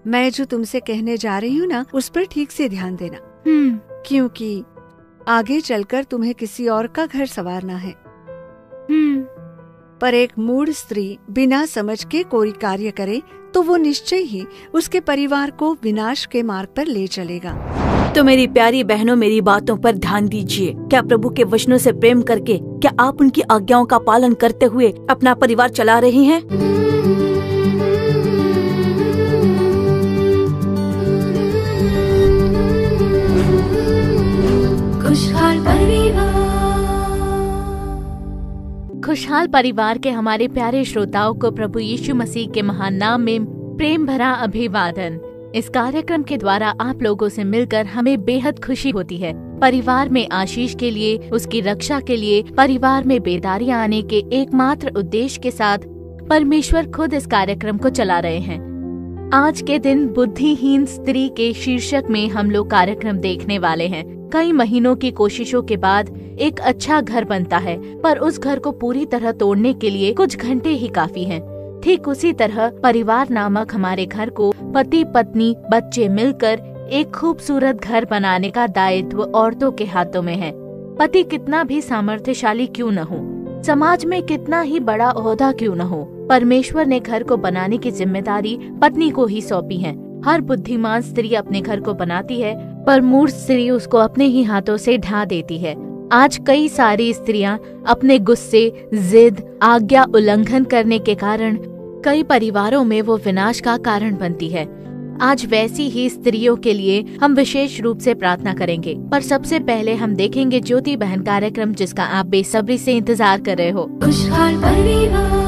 मैं जो तुमसे कहने जा रही हूँ ना, उस पर ठीक से ध्यान देना, क्योंकि आगे चलकर तुम्हें किसी और का घर संवारना है। पर एक मूढ़ स्त्री बिना समझ के कोई कार्य करे तो वो निश्चय ही उसके परिवार को विनाश के मार्ग पर ले चलेगा। तो मेरी प्यारी बहनों, मेरी बातों पर ध्यान दीजिए। क्या प्रभु के वचनों से प्रेम करके क्या आप उनकी आज्ञाओं का पालन करते हुए अपना परिवार चला रही हैं? खुशहाल परिवार के हमारे प्यारे श्रोताओं को प्रभु यीशु मसीह के महान नाम में प्रेम भरा अभिवादन। इस कार्यक्रम के द्वारा आप लोगों से मिलकर हमें बेहद खुशी होती है। परिवार में आशीष के लिए, उसकी रक्षा के लिए, परिवार में बेदारियां आने के एकमात्र उद्देश्य के साथ परमेश्वर खुद इस कार्यक्रम को चला रहे हैं। आज के दिन बुद्धिहीन स्त्री के शीर्षक में हम लोग कार्यक्रम देखने वाले हैं। कई महीनों की कोशिशों के बाद एक अच्छा घर बनता है, पर उस घर को पूरी तरह तोड़ने के लिए कुछ घंटे ही काफी हैं। ठीक उसी तरह परिवार नामक हमारे घर को पति, पत्नी, बच्चे मिलकर एक खूबसूरत घर बनाने का दायित्व औरतों के हाथों में है। पति कितना भी सामर्थ्यशाली क्यों न हो, समाज में कितना ही बड़ा ओहदा क्यों न हो, परमेश्वर ने घर को बनाने की जिम्मेदारी पत्नी को ही सौंपी है। हर बुद्धिमान स्त्री अपने घर को बनाती है, पर मूर्ख स्त्री उसको अपने ही हाथों से ढा देती है। आज कई सारी स्त्रियां अपने गुस्से, जिद, आज्ञा उल्लंघन करने के कारण कई परिवारों में वो विनाश का कारण बनती है। आज वैसी ही स्त्रियों के लिए हम विशेष रूप से प्रार्थना करेंगे, पर सबसे पहले हम देखेंगे ज्योति बहन कार्यक्रम, जिसका आप बेसब्री से इंतजार कर रहे हो। खुशहाल परिवार।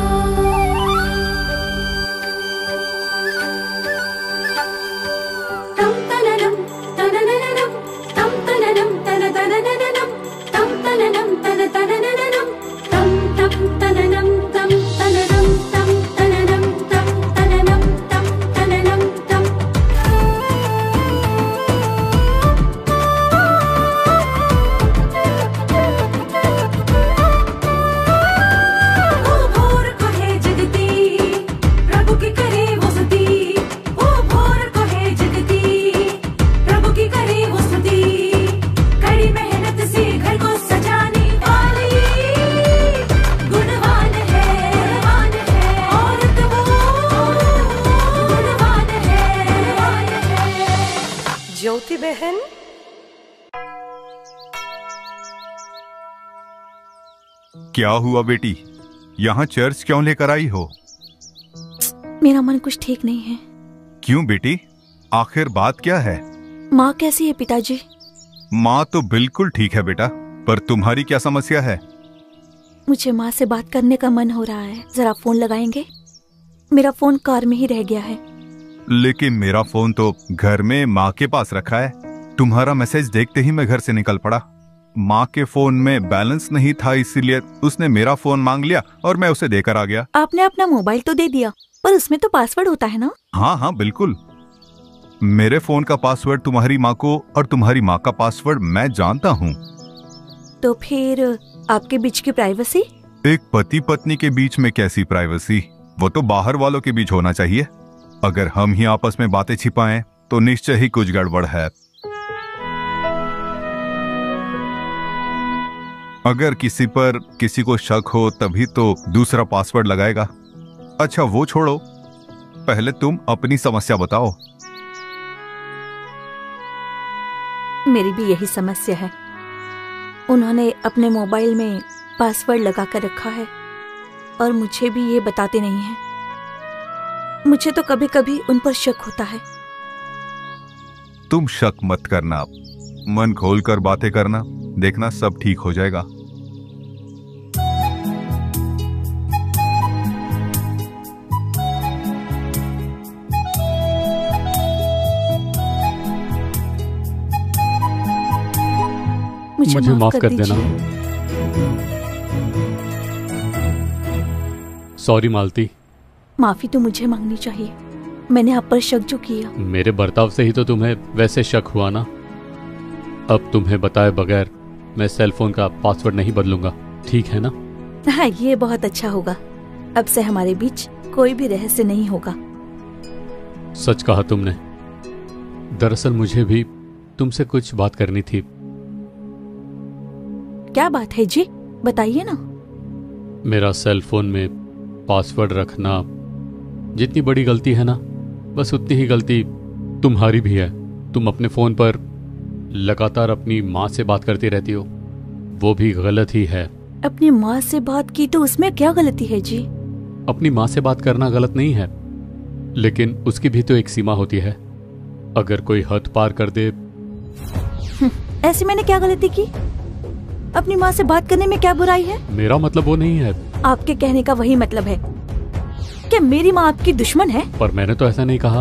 ज्योति बहन, क्या हुआ बेटी? यहाँ चर्च क्यों लेकर आई हो? मेरा मन कुछ ठीक नहीं है। क्यों बेटी, आखिर बात क्या है? माँ कैसी है पिताजी? माँ तो बिल्कुल ठीक है बेटा, पर तुम्हारी क्या समस्या है? मुझे माँ से बात करने का मन हो रहा है। जरा फोन लगाएंगे? मेरा फोन कार में ही रह गया है। लेकिन मेरा फोन तो घर में माँ के पास रखा है। तुम्हारा मैसेज देखते ही मैं घर से निकल पड़ा। माँ के फोन में बैलेंस नहीं था, इसीलिए उसने मेरा फोन मांग लिया और मैं उसे देकर आ गया। आपने अपना मोबाइल तो दे दिया, पर उसमें तो पासवर्ड होता है ना? हाँ बिल्कुल। मेरे फोन का पासवर्ड तुम्हारी माँ को और तुम्हारी माँ का पासवर्ड मैं जानता हूँ। तो फिर आपके बीच की प्राइवेसी? एक पति पत्नी के बीच में कैसी प्राइवेसी? वो तो बाहर वालों के बीच होना चाहिए। अगर हम ही आपस में बातें छिपाएं तो निश्चय ही कुछ गड़बड़ है। अगर किसी को शक हो तभी तो दूसरा पासवर्ड लगाएगा। अच्छा वो छोड़ो, पहले तुम अपनी समस्या बताओ। मेरी भी यही समस्या है। उन्होंने अपने मोबाइल में पासवर्ड लगा कर रखा है और मुझे भी ये बताते नहीं हैं। मुझे तो कभी कभी उन पर शक होता है। तुम शक मत करना, मन खोलकर बातें करना, देखना सब ठीक हो जाएगा। मुझे माफ कर देना। सॉरी मालती। माफी तो मुझे मांगनी चाहिए। मैंने आप पर शक जो किया। मेरे बर्ताव से ही तो तुम्हें वैसे शक हुआ ना। अब तुम्हें बताए बगैर मैं सेल फोन का पासवर्ड नहीं बदलूंगा, ठीक है ना? हाँ, ये बहुत अच्छा होगा। अब से हमारे बीच कोई भी रहस्य नहीं होगा। सच कहा तुमने। दरअसल मुझे भी तुमसे कुछ बात करनी थी। क्या बात है जी, बताइए ना। मेरा सेल फोन में पासवर्ड रखना जितनी बड़ी गलती है ना, बस उतनी ही गलती तुम्हारी भी है। तुम अपने फोन पर लगातार अपनी माँ से बात करती रहती हो, वो भी गलत ही है। अपनी माँ से बात की तो उसमें क्या गलती है जी? अपनी माँ से बात करना गलत नहीं है, लेकिन उसकी भी तो एक सीमा होती है। अगर कोई हद पार कर दे। ऐसी मैंने क्या गलती की? अपनी माँ से बात करने में क्या बुराई है? मेरा मतलब वो नहीं है। आपके कहने का वही मतलब है कि मेरी माँ आपकी दुश्मन है? पर मैंने तो ऐसा नहीं कहा।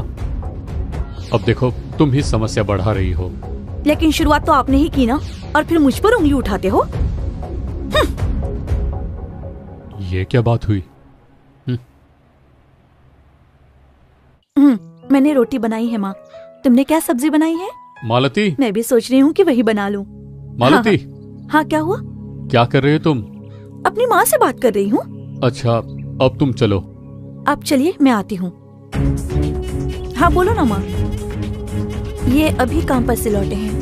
अब देखो, तुम ही समस्या बढ़ा रही हो। लेकिन शुरुआत तो आपने ही की ना, और फिर मुझ पर उंगली उठाते हो। ये क्या बात हुई? मैंने रोटी बनाई है माँ। तुमने क्या सब्जी बनाई है? मालती, मैं भी सोच रही हूँ कि वही बना लूं। मालती। हाँ, क्या हुआ? क्या कर रही हो तुम? अपनी माँ से बात कर रही हूँ। अच्छा, अब तुम चलो। आप चलिए, मैं आती हूँ। हाँ बोलो ना माँ। ये अभी काम पर से लौटे हैं।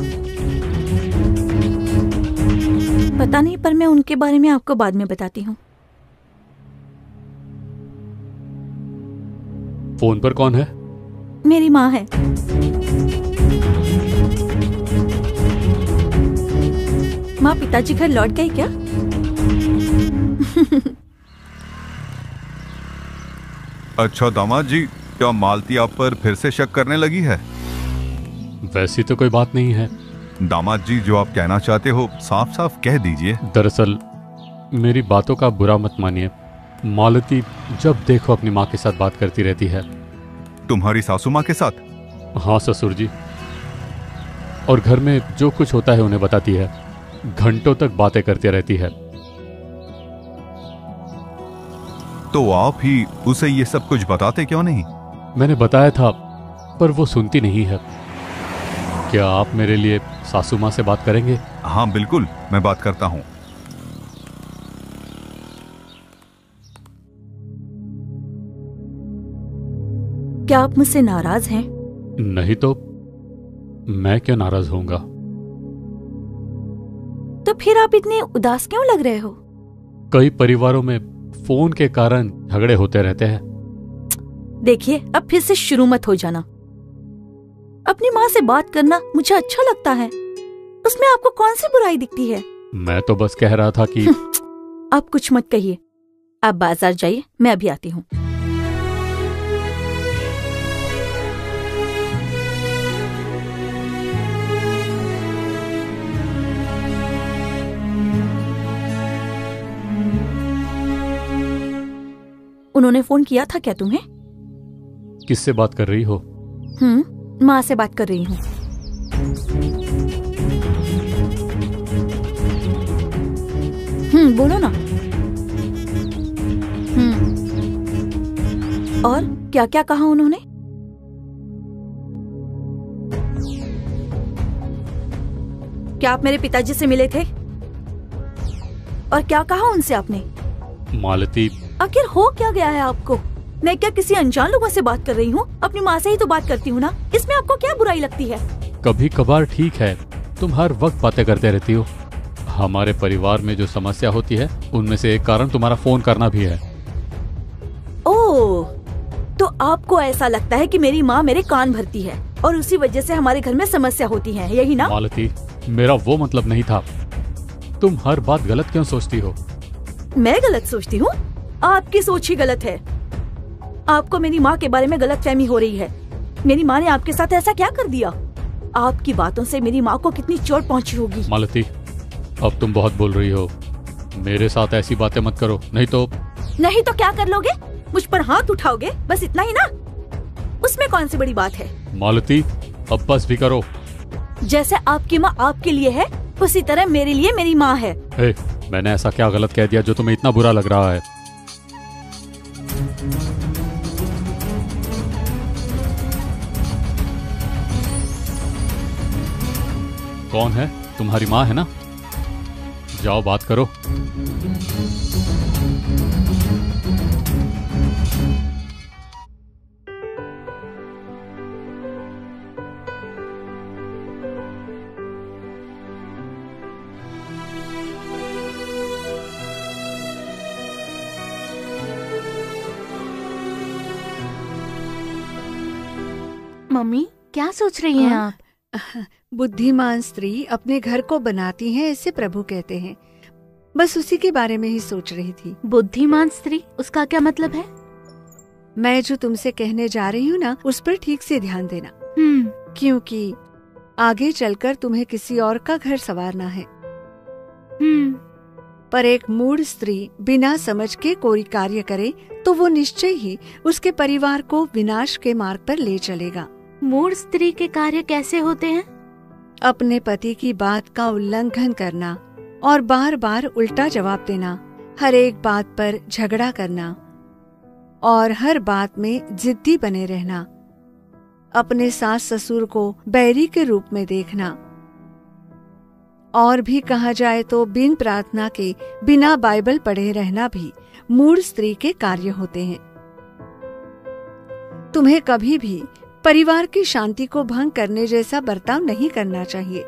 पता नहीं, पर मैं उनके बारे में आपको बाद में बताती हूँ। फोन पर कौन है? मेरी माँ है। माँ, पिताजी घर लौट गए क्या? अच्छा दामाद जी, क्या मालती आप पर फिर से शक करने लगी है? वैसी तो कोई बात नहीं है। दामाद जी, जो आप कहना चाहते हो साफ साफ कह दीजिए। दरअसल मेरी बातों का बुरा मत मानिए। मालती जब देखो अपनी माँ के साथ बात करती रहती है। तुम्हारी सासू माँ के साथ? हाँ ससुर जी, और घर में जो कुछ होता है उन्हें बताती है। घंटों तक बातें करती रहती है। तो आप ही उसे ये सब कुछ बताते क्यों नहीं? मैंने बताया था, पर वो सुनती नहीं है। क्या आप मेरे लिए सासू माँ से बात करेंगे? हाँ बिल्कुल, मैं बात करता हूँ। क्या आप मुझसे नाराज हैं? नहीं तो मैं क्यों नाराज होऊंगा? तो फिर आप इतने उदास क्यों लग रहे हो? कई परिवारों में फोन के कारण झगड़े होते रहते हैं। देखिए, अब फिर से शुरू मत हो जाना। अपनी माँ से बात करना मुझे अच्छा लगता है। उसमें आपको कौन सी बुराई दिखती है? मैं तो बस कह रहा था कि आप कुछ मत कहिए। आप बाजार जाइए, मैं अभी आती हूँ। उन्होंने फोन किया था क्या तुम्हें? किससे बात कर रही हो? माँ से बात कर रही हूँ। बोलो ना। और क्या क्या कहा उन्होंने? क्या आप मेरे पिताजी से मिले थे? और क्या कहा उनसे आपने? मालती, आखिर हो क्या गया है आपको? मैं क्या किसी अनजान लोगों से बात कर रही हूँ? अपनी माँ से ही तो बात करती हूँ ना। इसमें आपको क्या बुराई लगती है? कभी कभार ठीक है, तुम हर वक्त बातें करते रहती हो। हमारे परिवार में जो समस्या होती है उनमें से एक कारण तुम्हारा फोन करना भी है। ओह, तो आपको ऐसा लगता है कि मेरी माँ मेरे कान भरती है और उसी वजह से हमारे घर में समस्या होती है, यही ना? मालती, मेरा वो मतलब नहीं था। तुम हर बात गलत क्यों सोचती हो? मैं गलत सोचती हूँ? आपकी सोच ही गलत है। आपको मेरी माँ के बारे में गलतफहमी हो रही है। मेरी माँ ने आपके साथ ऐसा क्या कर दिया? आपकी बातों से मेरी माँ को कितनी चोट पहुँची होगी। मालती, अब तुम बहुत बोल रही हो। मेरे साथ ऐसी बातें मत करो, नहीं तो क्या कर लोगे? मुझ पर हाथ उठाओगे, बस इतना ही ना? उसमें कौन सी बड़ी बात है? मालती, अब बस भी करो। जैसे आपकी माँ आपके लिए है, उसी तरह मेरे लिए मेरी माँ है। मैंने ऐसा क्या गलत कह दिया जो तुम्हें इतना बुरा लग रहा है? कौन है? तुम्हारी माँ है ना? जाओ बात करो। मम्मी क्या सोच रही हैं आप? बुद्धिमान स्त्री अपने घर को बनाती है, ऐसे प्रभु कहते हैं। बस उसी के बारे में ही सोच रही थी। बुद्धिमान स्त्री, उसका क्या मतलब है? मैं जो तुमसे कहने जा रही हूँ ना, उस पर ठीक से ध्यान देना, क्योंकि आगे चलकर तुम्हें किसी और का घर संवारना है। पर एक मूढ़ स्त्री बिना समझ के कोई कार्य करे तो वो निश्चय ही उसके परिवार को विनाश के मार्ग पर ले चलेगा। मूढ़ स्त्री के कार्य कैसे होते हैं? अपने पति की बात का उल्लंघन करना और बार बार उल्टा जवाब देना, हर एक बात पर झगड़ा करना और हर बात में जिद्दी बने रहना, अपने सास ससुर को बैरी के रूप में देखना, और भी कहा जाए तो बिन प्रार्थना के बिना बाइबल पढ़े रहना भी मूढ़ स्त्री के कार्य होते हैं। तुम्हें कभी भी परिवार की शांति को भंग करने जैसा बर्ताव नहीं करना चाहिए।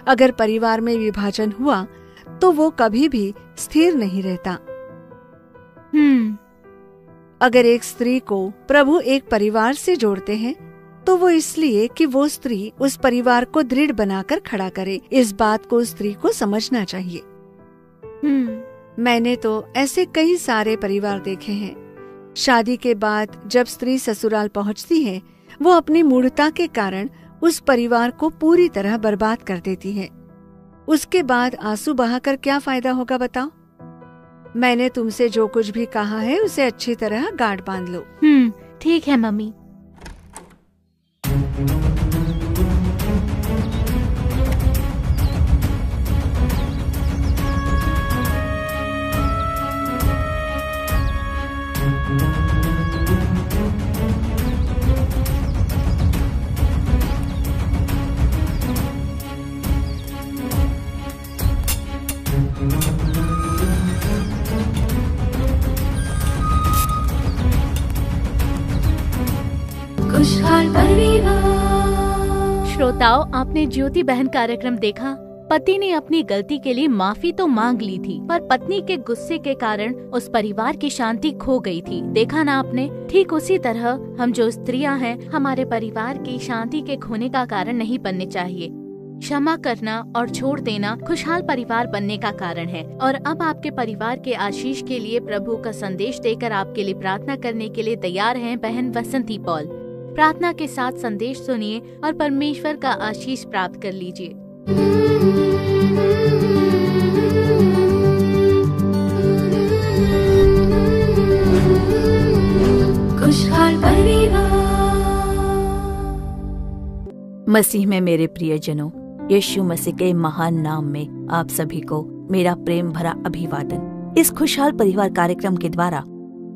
अगर परिवार में विभाजन हुआ तो वो कभी भी स्थिर नहीं रहता। अगर एक स्त्री को प्रभु एक परिवार से जोड़ते हैं तो वो इसलिए कि वो स्त्री उस परिवार को दृढ़ बनाकर खड़ा करे। इस बात को स्त्री को समझना चाहिए। मैंने तो ऐसे कई सारे परिवार देखे हैं। शादी के बाद जब स्त्री ससुराल पहुंचती है, वो अपनी मूढ़ता के कारण उस परिवार को पूरी तरह बर्बाद कर देती है। उसके बाद आंसू बहाकर क्या फायदा होगा बताओ? मैंने तुमसे जो कुछ भी कहा है उसे अच्छी तरह गांठ बांध लो। ठीक है मम्मी। खुशहाल परिवार। श्रोताओं, आपने ज्योति बहन कार्यक्रम देखा। पति ने अपनी गलती के लिए माफी तो मांग ली थी, पर पत्नी के गुस्से के कारण उस परिवार की शांति खो गई थी। देखा ना आपने? ठीक उसी तरह हम जो स्त्रियां हैं, हमारे परिवार की शांति के खोने का कारण नहीं बनने चाहिए। क्षमा करना और छोड़ देना खुशहाल परिवार बनने का कारण है। और अब आपके परिवार के आशीष के लिए प्रभु का संदेश देकर आपके लिए प्रार्थना करने के लिए तैयार हैं बहन वसंती पॉल। प्रार्थना के साथ संदेश सुनिए और परमेश्वर का आशीष प्राप्त कर लीजिए। खुशहाल परिवार। मसीह में मेरे प्रियजनों, यीशु मसीह के महान नाम में आप सभी को मेरा प्रेम भरा अभिवादन। इस खुशहाल परिवार कार्यक्रम के द्वारा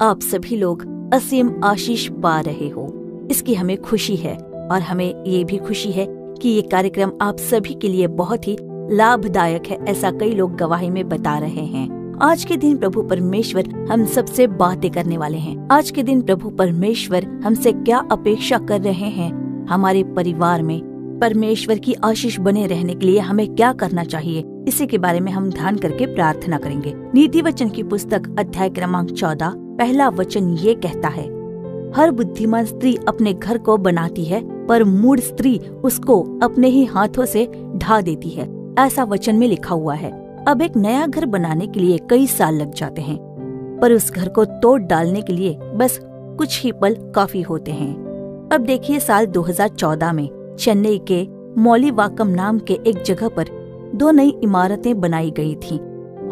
आप सभी लोग असीम आशीष पा रहे हो, इसकी हमें खुशी है। और हमें ये भी खुशी है कि ये कार्यक्रम आप सभी के लिए बहुत ही लाभदायक है, ऐसा कई लोग गवाही में बता रहे हैं। आज के दिन प्रभु परमेश्वर हम सबसे बातें करने वाले हैं। आज के दिन प्रभु परमेश्वर हमसे क्या अपेक्षा कर रहे हैं, हमारे परिवार में परमेश्वर की आशीष बने रहने के लिए हमें क्या करना चाहिए, इसी के बारे में हम ध्यान करके प्रार्थना करेंगे। नीति वचन की पुस्तक अध्याय क्रमांक 14 पहला वचन ये कहता है, हर बुद्धिमान स्त्री अपने घर को बनाती है, पर मूढ़ स्त्री उसको अपने ही हाथों से ढा देती है। ऐसा वचन में लिखा हुआ है। अब एक नया घर बनाने के लिए कई साल लग जाते हैं, पर उस घर को तोड़ डालने के लिए बस कुछ ही पल काफी होते हैं। अब देखिए, साल 2014 में चेन्नई के मौलीवाकम नाम के एक जगह पर 2 नई इमारतें बनाई गई थीं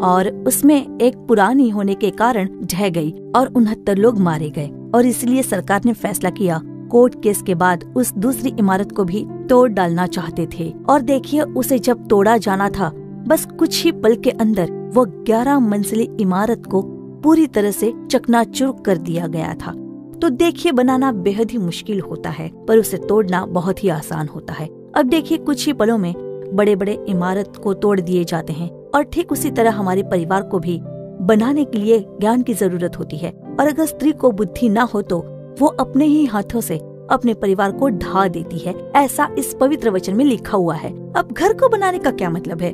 और उसमें एक पुरानी होने के कारण ढह गई और 69 लोग मारे गए। और इसलिए सरकार ने फैसला किया, कोर्ट केस के बाद उस दूसरी इमारत को भी तोड़ डालना चाहते थे। और देखिए, उसे जब तोड़ा जाना था, बस कुछ ही पल के अंदर वो 11 मंजिली इमारत को पूरी तरह से चकनाचूर कर दिया गया था। तो देखिए, बनाना बेहद ही मुश्किल होता है, पर उसे तोड़ना बहुत ही आसान होता है। अब देखिए, कुछ ही पलों में बड़े बड़े इमारत को तोड़ दिए जाते हैं। और ठीक उसी तरह हमारे परिवार को भी बनाने के लिए ज्ञान की जरूरत होती है। और अगर स्त्री को बुद्धि ना हो तो वो अपने ही हाथों से अपने परिवार को ढा देती है, ऐसा इस पवित्र वचन में लिखा हुआ है। अब घर को बनाने का क्या मतलब है?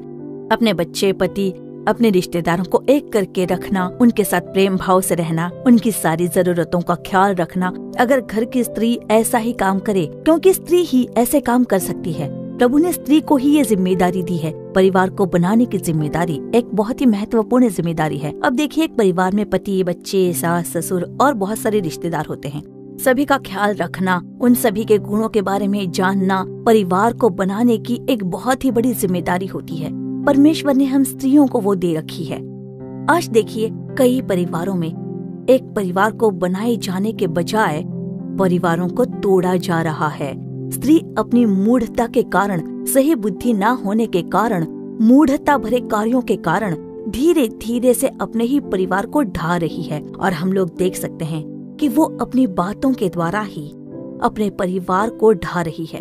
अपने बच्चे, पति, अपने रिश्तेदारों को एक करके रखना, उनके साथ प्रेम भाव से रहना, उनकी सारी जरूरतों का ख्याल रखना। अगर घर की स्त्री ऐसा ही काम करे, क्योंकि स्त्री ही ऐसे काम कर सकती है, प्रभु ने स्त्री को ही ये जिम्मेदारी दी है। परिवार को बनाने की जिम्मेदारी एक बहुत ही महत्वपूर्ण जिम्मेदारी है। अब देखिए, एक परिवार में पति, बच्चे, सास, ससुर और बहुत सारे रिश्तेदार होते हैं। सभी का ख्याल रखना, उन सभी के गुणों के बारे में जानना परिवार को बनाने की एक बहुत ही बड़ी जिम्मेदारी होती है। परमेश्वर ने हम स्त्रियों को वो दे रखी है। आज देखिए, कई परिवारों में एक परिवार को बनाए जाने के बजाय परिवारों को तोड़ा जा रहा है। स्त्री अपनी मूढ़ता के कारण, सही बुद्धि न होने के कारण, मूढ़ता भरे कार्यों के कारण धीरे धीरे से अपने ही परिवार को ढा रही है। और हम लोग देख सकते हैं कि वो अपनी बातों के द्वारा ही अपने परिवार को ढा रही है।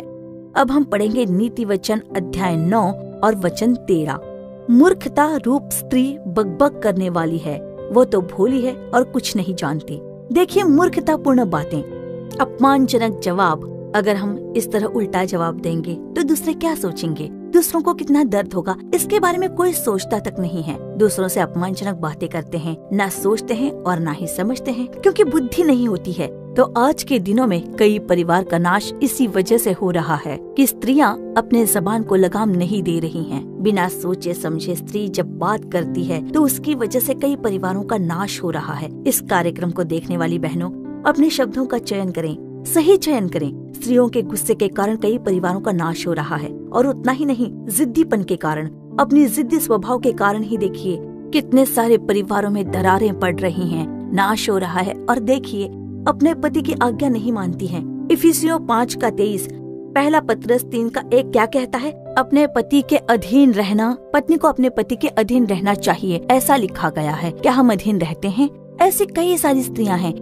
अब हम पढ़ेंगे नीति वचन अध्याय 9 और वचन 13। मूर्खता रूप स्त्री बकबक करने वाली है, वो तो भोली है और कुछ नहीं जानती। देखिए, मूर्खतापूर्ण बातें, अपमानजनक जवाब। अगर हम इस तरह उल्टा जवाब देंगे तो दूसरे क्या सोचेंगे, दूसरों को कितना दर्द होगा, इसके बारे में कोई सोचता तक नहीं है। दूसरों से अपमानजनक बातें करते हैं, ना सोचते हैं और ना ही समझते हैं, क्योंकि बुद्धि नहीं होती है। तो आज के दिनों में कई परिवार का नाश इसी वजह से हो रहा है कि स्त्रियां अपने जबान को लगाम नहीं दे रही हैं। बिना सोचे समझे स्त्री जब बात करती है तो उसकी वजह से कई परिवारों का नाश हो रहा है। इस कार्यक्रम को देखने वाली बहनों, अपने शब्दों का चयन करें, सही चयन करें। स्त्रियों के गुस्से के कारण कई परिवारों का नाश हो रहा है। और उतना ही नहीं, जिद्दीपन के कारण, अपनी जिद्दी स्वभाव के कारण ही देखिए कितने सारे परिवारों में दरारें पड़ रही हैं, नाश हो रहा है। और देखिए, अपने पति की आज्ञा नहीं मानती हैं। इफिसियों 5:23, पहला पत्रस 3:1 क्या कहता है? अपने पति के अधीन रहना। पत्नी को अपने पति के अधीन रहना चाहिए, ऐसा लिखा गया है। क्या हम अधीन रहते हैं? ऐसी कई सारी स्त्रियां हैं।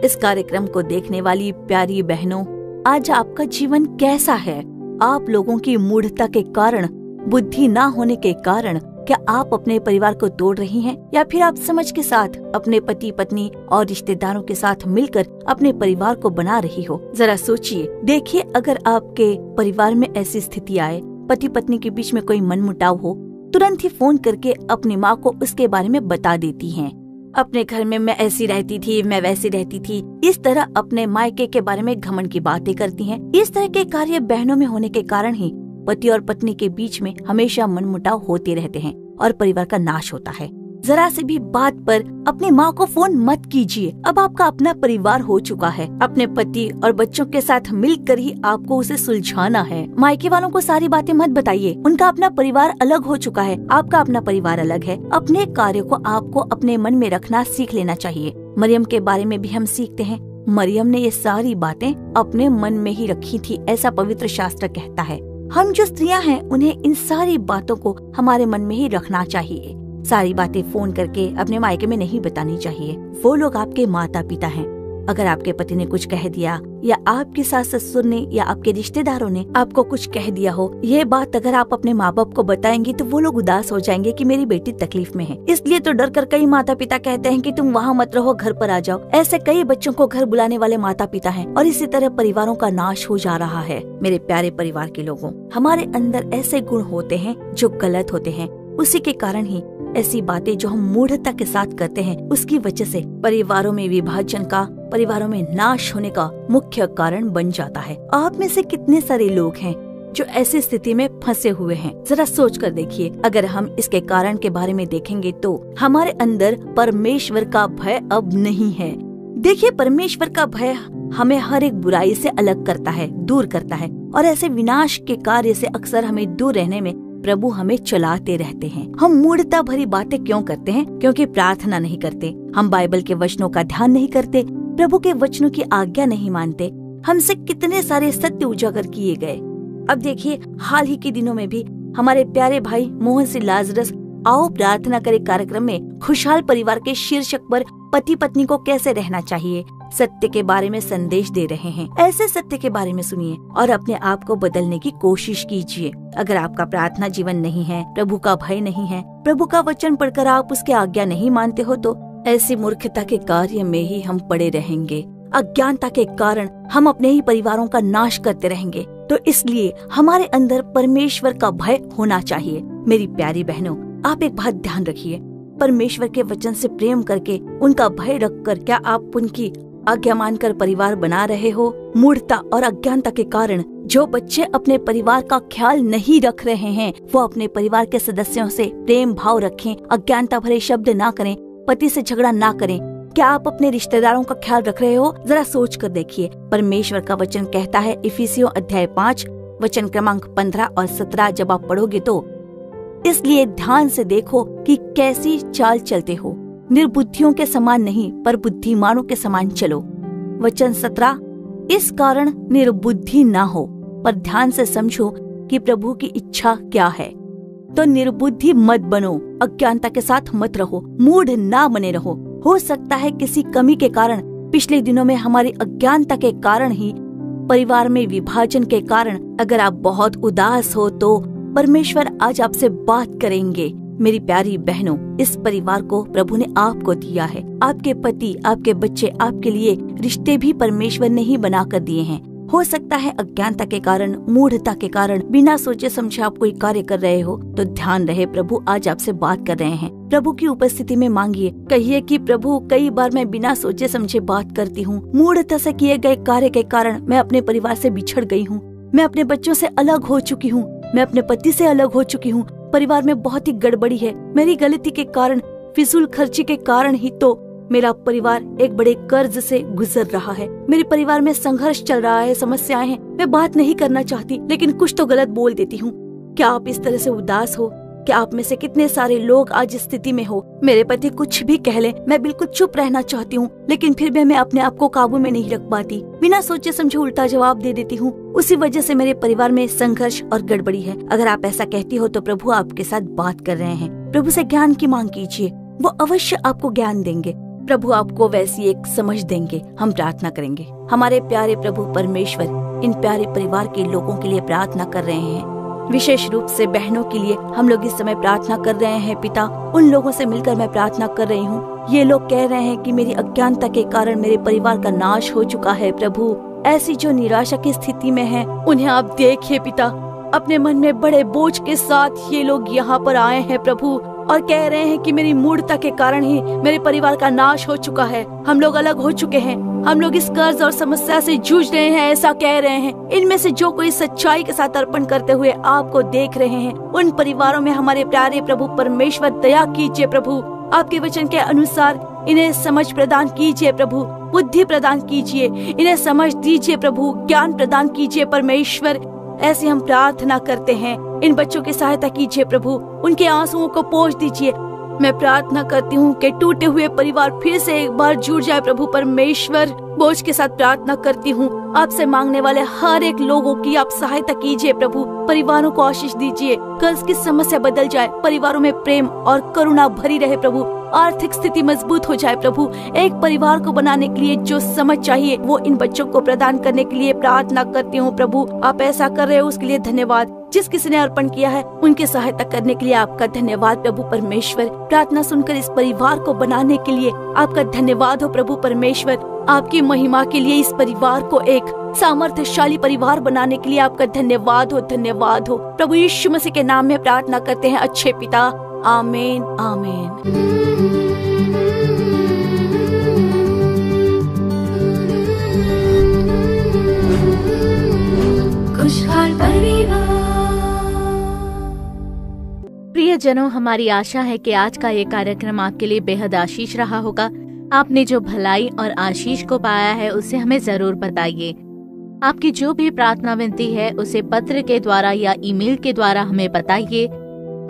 इस कार्यक्रम को देखने वाली प्यारी बहनों, आज आपका जीवन कैसा है? आप लोगों की मूढ़ता के कारण, बुद्धि ना होने के कारण, क्या आप अपने परिवार को तोड़ रही हैं, या फिर आप समझ के साथ अपने पति, पत्नी और रिश्तेदारों के साथ मिलकर अपने परिवार को बना रही हो? जरा सोचिए। देखिए, अगर आपके परिवार में ऐसी स्थिति आए, पति पत्नी के बीच में कोई मनमुटाव हो, तुरंत ही फोन करके अपनी माँ को उसके बारे में बता देती हैं। अपने घर में मैं ऐसी रहती थी, मैं वैसी रहती थी, इस तरह अपने मायके के बारे में घमंड की बातें करती हैं। इस तरह के कार्य बहनों में होने के कारण ही पति और पत्नी के बीच में हमेशा मनमुटाव होते रहते हैं और परिवार का नाश होता है। जरा से भी बात पर अपनी माँ को फोन मत कीजिए। अब आपका अपना परिवार हो चुका है। अपने पति और बच्चों के साथ मिलकर ही आपको उसे सुलझाना है। मायके वालों को सारी बातें मत बताइए। उनका अपना परिवार अलग हो चुका है, आपका अपना परिवार अलग है। अपने कार्य को आपको अपने मन में रखना सीख लेना चाहिए। मरियम के बारे में भी हम सीखते हैं। मरियम ने ये सारी बातें अपने मन में ही रखी थी, ऐसा पवित्र शास्त्र कहता है। हम जो स्त्रियां हैं, उन्हें इन सारी बातों को हमारे मन में ही रखना चाहिए। सारी बातें फोन करके अपने मायके में नहीं बतानी चाहिए। वो लोग आपके माता पिता हैं। अगर आपके पति ने कुछ कह दिया, या आपकी सास ससुर ने, या आपके रिश्तेदारों ने आपको कुछ कह दिया हो, ये बात अगर आप अपने माँ बाप को बताएंगी तो वो लोग उदास हो जाएंगे कि मेरी बेटी तकलीफ में है। इसलिए तो डर कर कई माता पिता कहते हैं कि तुम वहाँ मत रहो, घर पर आ जाओ। ऐसे कई बच्चों को घर बुलाने वाले माता पिता हैं, और इसी तरह परिवारों का नाश हो जा रहा है। मेरे प्यारे परिवार के लोगों, हमारे अंदर ऐसे गुण होते हैं जो गलत होते हैं। उसी के कारण ही ऐसी बातें जो हम मूढ़ता के साथ करते हैं, उसकी वजह से परिवारों में विभाजन का, परिवारों में नाश होने का मुख्य कारण बन जाता है। आप में से कितने सारे लोग हैं जो ऐसी स्थिति में फंसे हुए हैं? जरा सोच कर देखिए। अगर हम इसके कारण के बारे में देखेंगे तो हमारे अंदर परमेश्वर का भय अब नहीं है। देखिए, परमेश्वर का भय हमें हर एक बुराई से अलग करता है, दूर करता है, और ऐसे विनाश के कार्य से अक्सर हमें दूर रहने में प्रभु हमें चलाते रहते हैं। हम मूढ़ता भरी बातें क्यों करते हैं? क्योंकि प्रार्थना नहीं करते, हम बाइबल के वचनों का ध्यान नहीं करते, प्रभु के वचनों की आज्ञा नहीं मानते। हमसे कितने सारे सत्य उजागर किए गए। अब देखिए, हाल ही के दिनों में भी हमारे प्यारे भाई मोहन सिंह लाजरस आओ प्रार्थना करे कार्यक्रम में खुशहाल परिवार के शीर्षक पर पति पत्नी को कैसे रहना चाहिए, सत्य के बारे में संदेश दे रहे हैं। ऐसे सत्य के बारे में सुनिए और अपने आप को बदलने की कोशिश कीजिए। अगर आपका प्रार्थना जीवन नहीं है, प्रभु का भय नहीं है, प्रभु का वचन पढ़कर आप उसकी आज्ञा नहीं मानते हो, तो ऐसी मूर्खता के कार्य में ही हम पड़े रहेंगे। अज्ञानता के कारण हम अपने ही परिवारों का नाश करते रहेंगे। तो इसलिए हमारे अंदर परमेश्वर का भय होना चाहिए। मेरी प्यारी बहनों, आप एक बात ध्यान रखिए, परमेश्वर के वचन से प्रेम करके उनका भय रखकर क्या आप उनकी आज्ञा मानकर परिवार बना रहे हो? मूढ़ता और अज्ञानता के कारण जो बच्चे अपने परिवार का ख्याल नहीं रख रहे हैं, वो अपने परिवार के सदस्यों से प्रेम भाव रखें, अज्ञानता भरे शब्द ना करें, पति से झगड़ा ना करें। क्या आप अपने रिश्तेदारों का ख्याल रख रहे हो? जरा सोच कर देखिए। परमेश्वर का वचन कहता है इफिसियों अध्याय 5 वचन क्रमांक 15 और 17 जब आप पढ़ोगे तो, इसलिए ध्यान से देखो कि कैसी चाल चलते हो, निर्बुद्धियों के समान नहीं पर बुद्धिमानों के समान चलो। वचन 17, इस कारण निर्बुद्धि ना हो पर ध्यान से समझो कि प्रभु की इच्छा क्या है। तो निर्बुद्धि मत बनो, अज्ञानता के साथ मत रहो, मूढ़ ना बने रहो। हो सकता है किसी कमी के कारण, पिछले दिनों में हमारी अज्ञानता के कारण ही, परिवार में विभाजन के कारण अगर आप बहुत उदास हो तो परमेश्वर आज आपसे बात करेंगे। मेरी प्यारी बहनों, इस परिवार को प्रभु ने आपको दिया है। आपके पति, आपके बच्चे, आपके लिए रिश्ते भी परमेश्वर ने ही बना कर दिए हैं। हो सकता है अज्ञानता के कारण, मूढ़ता के कारण, बिना सोचे समझे आप कोई कार्य कर रहे हो, तो ध्यान रहे प्रभु आज आपसे बात कर रहे हैं। प्रभु की उपस्थिति में मांगिए, कहिए कि प्रभु कई बार मैं बिना सोचे समझे बात करती हूँ, मूढ़ता से किए गए कार्य के कारण मैं अपने परिवार से बिछड़ गई हूँ, मैं अपने बच्चों से अलग हो चुकी हूँ, मैं अपने पति से अलग हो चुकी हूँ, परिवार में बहुत ही गड़बड़ी है, मेरी गलती के कारण, फिजूल खर्ची के कारण ही तो मेरा परिवार एक बड़े कर्ज से गुजर रहा है, मेरे परिवार में संघर्ष चल रहा है, समस्याएं हैं, मैं बात नहीं करना चाहती लेकिन कुछ तो गलत बोल देती हूँ। क्या आप इस तरह से उदास हो? क्या आप में से कितने सारे लोग आज इस स्थिति में हो? मेरे पति कुछ भी कह ले, मैं बिल्कुल चुप रहना चाहती हूँ, लेकिन फिर भी मैं अपने आप को काबू में नहीं रख पाती, बिना सोचे समझे उल्टा जवाब दे देती हूँ। उसी वजह से मेरे परिवार में संघर्ष और गड़बड़ी है। अगर आप ऐसा कहती हो तो प्रभु आपके साथ बात कर रहे हैं। प्रभु से ज्ञान की मांग कीजिए, वो अवश्य आपको ज्ञान देंगे। प्रभु आपको वैसी एक समझ देंगे। हम प्रार्थना करेंगे। हमारे प्यारे प्रभु परमेश्वर, इन प्यारे परिवार के लोगों के लिए प्रार्थना कर रहे हैं, विशेष रूप से बहनों के लिए हम लोग इस समय प्रार्थना कर रहे हैं। पिता, उन लोगों से मिलकर मैं प्रार्थना कर रही हूँ। ये लोग कह रहे हैं कि मेरी अज्ञानता के कारण मेरे परिवार का नाश हो चुका है। प्रभु, ऐसी जो निराशा की स्थिति में है, उन्हें आप देखिए पिता। अपने मन में बड़े बोझ के साथ ये लोग यहाँ पर आए हैं प्रभु, और कह रहे हैं कि मेरी मूढ़ता के कारण ही मेरे परिवार का नाश हो चुका है, हम लोग अलग हो चुके हैं, हम लोग इस कर्ज और समस्या से जूझ रहे हैं, ऐसा कह रहे हैं। इनमें से जो कोई सच्चाई के साथ अर्पण करते हुए आपको देख रहे हैं, उन परिवारों में हमारे प्यारे प्रभु परमेश्वर दया कीजिए। प्रभु, आपके वचन के अनुसार इन्हें समझ प्रदान कीजिए प्रभु, बुद्धि प्रदान कीजिए, इन्हें समझ दीजिए प्रभु, ज्ञान प्रदान कीजिए परमेश्वर। ऐसी हम प्रार्थना करते हैं। इन बच्चों की सहायता कीजिए प्रभु, उनके आंसुओं को पोंछ दीजिए। मैं प्रार्थना करती हूँ कि टूटे हुए परिवार फिर से एक बार जुड़ जाए प्रभु परमेश्वर। बोझ के साथ प्रार्थना करती हूँ, आपसे मांगने वाले हर एक लोगों की आप सहायता कीजिए प्रभु, परिवारों को आशीष दीजिए, कर्ज की समस्या बदल जाए, परिवारों में प्रेम और करुणा भरी रहे प्रभु, आर्थिक स्थिति मजबूत हो जाए प्रभु। एक परिवार को बनाने के लिए जो समझ चाहिए वो इन बच्चों को प्रदान करने के लिए प्रार्थना करती हूँ प्रभु। आप ऐसा कर रहे हो उसके लिए धन्यवाद। जिस किसी ने अर्पण किया है उनकी सहायता करने के लिए आपका धन्यवाद प्रभु परमेश्वर। प्रार्थना सुनकर इस परिवार को बनाने के लिए आपका धन्यवाद हो प्रभु परमेश्वर। आपकी महिमा के लिए इस परिवार को एक सामर्थ्यशाली परिवार बनाने के लिए आपका धन्यवाद हो, धन्यवाद हो। प्रभु यीशु मसीह के नाम में प्रार्थना करते हैं अच्छे पिता, आमीन आमीन। खुशहाल परिवार। प्रियजनों, हमारी आशा है कि आज का ये कार्यक्रम आपके लिए बेहद आशीष रहा होगा। आपने जो भलाई और आशीष को पाया है उसे हमें जरूर बताइए। आपकी जो भी प्रार्थना विनती है उसे पत्र के द्वारा या ईमेल के द्वारा हमें बताइए।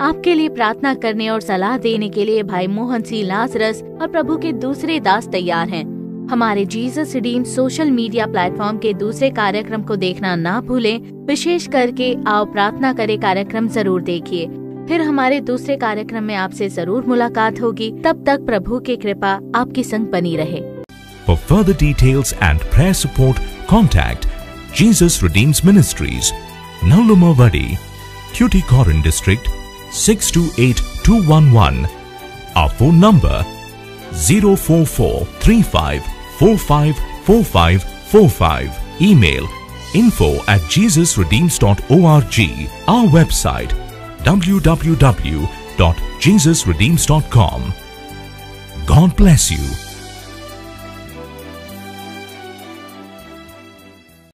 आपके लिए प्रार्थना करने और सलाह देने के लिए भाई मोहन सी लाजरस और प्रभु के दूसरे दास तैयार हैं। हमारे Jesus redeem social media platform के दूसरे कार्यक्रम को देखना ना भूलें। विशेष करके आओ प्रार्थना करे कार्यक्रम जरूर देखिए। फिर हमारे दूसरे कार्यक्रम में आपसे जरूर मुलाकात होगी। तब तक प्रभु की कृपा आपकी संग बनी रहे। For further details and prayer support, contact Jesus Redeems Ministries, Nallumavadi, Tuticorin District, 628211. Our phone number 04435454545. Email info@jesusredeems.org. Our website www.jesusredeems.org. www.jesusredeems.com. God bless you.